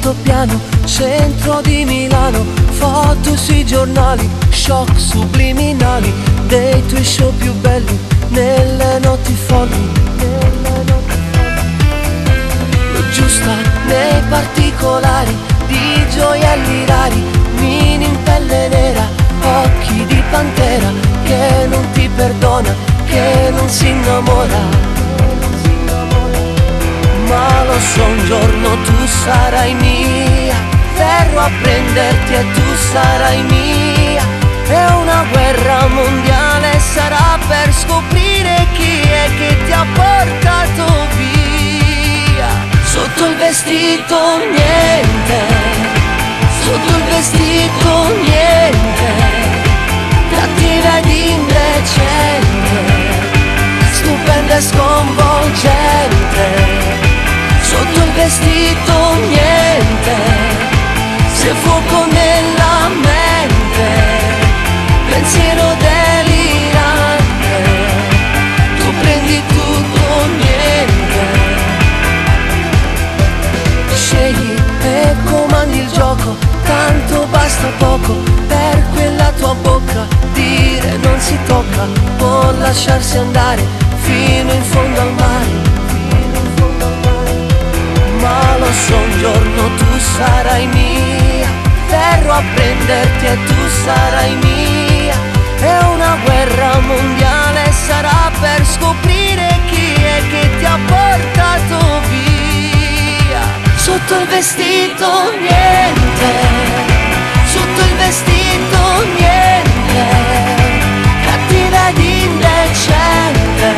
quinto piano, centro di Milano, foto sui giornali, shock subliminali dei tuoi show più belli, nelle notti folli, giusta nei particolari di gioielli rari, mini in pelle nera, occhi di pantera, che non ti perdona, che non si innamora. Ma lo so, un giorno tu sarai mia, verrò a prenderti e tu sarai mia, e una guerra mondiale sarà per scoprire chi è che ti ha portato via. Sotto il vestito niente, sotto il vestito niente, cattiva ed indecente, stupenda e sconvolgente. Sotto il vestito niente, se fuoco nella mente, pensiero delirante, tu prendi tutto niente. Scegli e comandi il gioco, tanto basta poco per quella tua bocca, dire non si tocca, o lasciarsi andare fino in fondo al mare. Ma lo so, un giorno tu sarai mia, verrò a prenderti e tu sarai mia, e una guerra mondiale sarà per scoprire chi è che ti ha portato via. Sotto il vestito niente, sotto il vestito niente, cattiva ed indecente,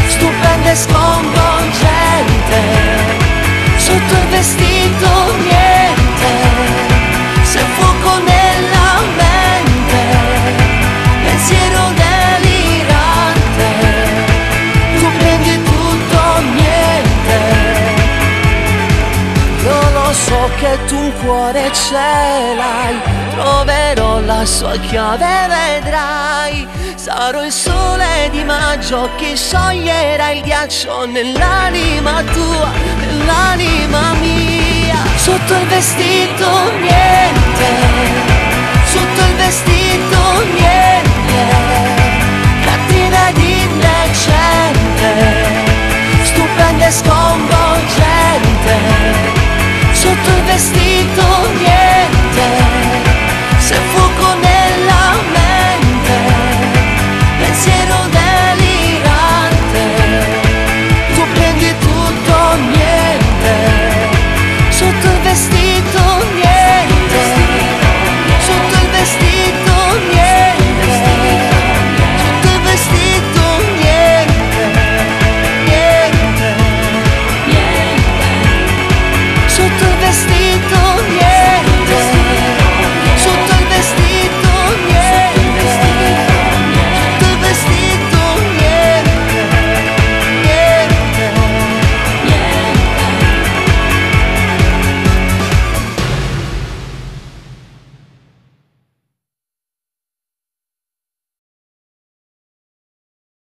stupenda e sconvolgente. Sotto il vestito niente, se fuoco nella mente, pensiero delirante, tu prendi tutto niente. Io lo so che tu un cuore ce l'hai, troverò la sua chiave, vedrai. Sarò il sole di maggio che scioglierà il ghiaccio nell'anima tua, nell'anima mia. Sotto il vestito niente, sotto il vestito niente.